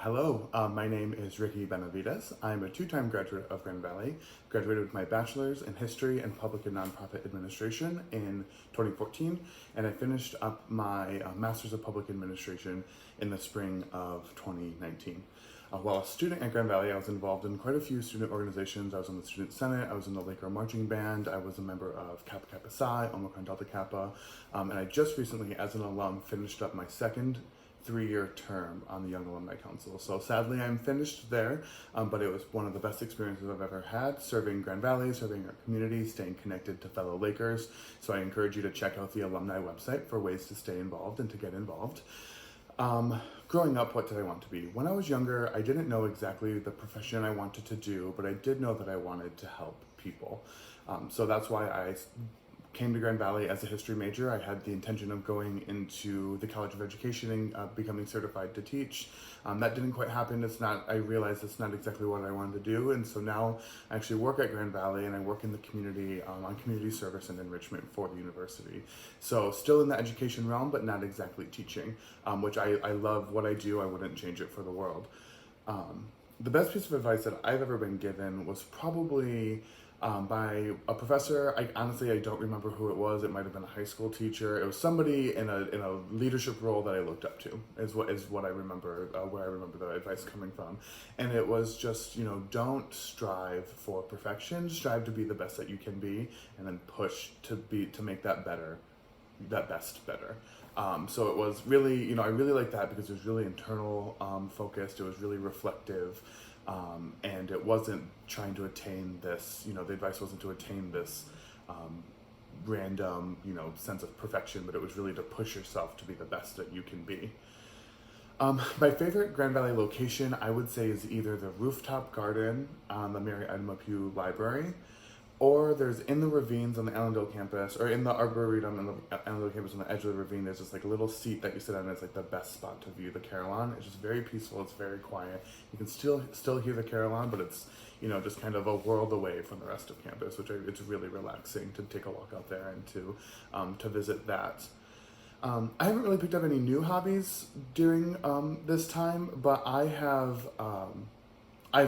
Hello, my name is Ricky Benavidez. I'm a two-time graduate of Grand Valley. Graduated with my bachelor's in history and public and nonprofit administration in 2014, and I finished up my master's of public administration in the spring of 2019. While a student at Grand Valley, I was involved in quite a few student organizations. I was on the Student Senate, I was in the Laker Marching Band, I was a member of Kappa Kappa Psi, Omicron Delta Kappa, and I just recently, as an alum, finished up my second three-year term on the Young Alumni Council. So sadly, I'm finished there, but it was one of the best experiences I've ever had, serving Grand Valley, serving our community, staying connected to fellow Lakers. So I encourage you to check out the alumni website for ways to stay involved and to get involved. Growing up, what did I want to be? When I was younger, I didn't know exactly the profession I wanted to do, but I did know that I wanted to help people. So that's why I came to Grand Valley as a history major. I had the intention of going into the College of Education and becoming certified to teach. That didn't quite happen. I realized it's not exactly what I wanted to do. And so now I actually work at Grand Valley and I work in the community on community service and enrichment for the university. So still in the education realm, but not exactly teaching, which I love what I do. I wouldn't change it for the world. The best piece of advice that I've ever been given was probably by a professor. I don't remember who it was. It might have been a high school teacher. It was somebody in a leadership role that I looked up to, is what I remember, where I remember the advice coming from. And it was just, don't strive for perfection, strive to be the best that you can be, and then push to make that best better. So it was really, I really liked that because it was really internal focused. It was really reflective. And it wasn't trying to attain this, the advice wasn't to attain this random, sense of perfection, but it was really to push yourself to be the best that you can be. My favorite Grand Valley location, I would say, is either the rooftop garden on the Mary Edma Pugh Library, or there's in the ravines on the Allendale campus, or in the Arboretum on the Allendale campus on the edge of the ravine, there's this little seat that you sit on, and it's the best spot to view the Carillon. It's just very peaceful, it's very quiet. You can still hear the Carillon, but it's, just kind of a world away from the rest of campus, it's really relaxing to take a walk out there and to visit that. I haven't really picked up any new hobbies during this time, but I've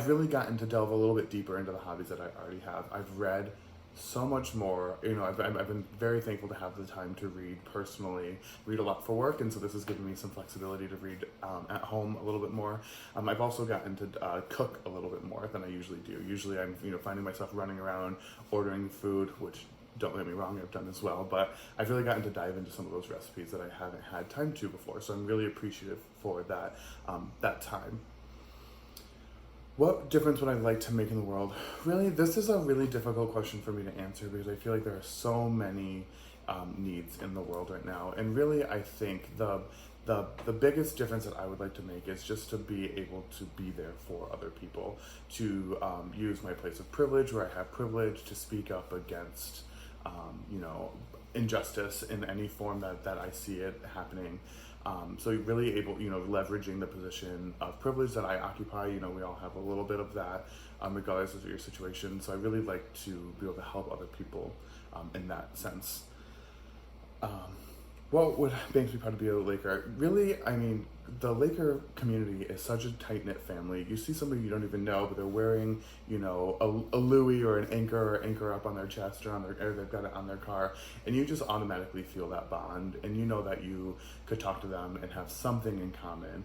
really gotten to delve a little bit deeper into the hobbies that I already have. I've read so much more. I've been very thankful to have the time to read personally, read a lot for work, and so this has given me some flexibility to read at home a little bit more. I've also gotten to cook a little bit more than I usually do. Usually I'm finding myself running around ordering food, which, don't get me wrong, I've done as well, but I've really gotten to dive into some of those recipes that I haven't had time to before, so I'm really appreciative for that time. What difference would I like to make in the world? Really, this is a really difficult question for me to answer because I feel like there are so many needs in the world right now. And really, I think the biggest difference that I would like to make is just to be able to be there for other people, to use my place of privilege where I have privilege to speak up against, injustice in any form that I see it happening. So really able, leveraging the position of privilege that I occupy. We all have a little bit of that, regardless of your situation. So I really like to be able to help other people in that sense. What makes me proud to be a Laker? Really, the Laker community is such a tight-knit family. You see somebody you don't even know, but they're wearing, a Louis or an anchor up on their chest or they've got it on their car, and you just automatically feel that bond, and you know that you could talk to them and have something in common.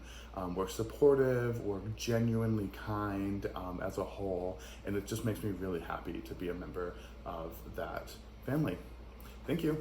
We're supportive, we're genuinely kind as a whole, and it just makes me really happy to be a member of that family. Thank you.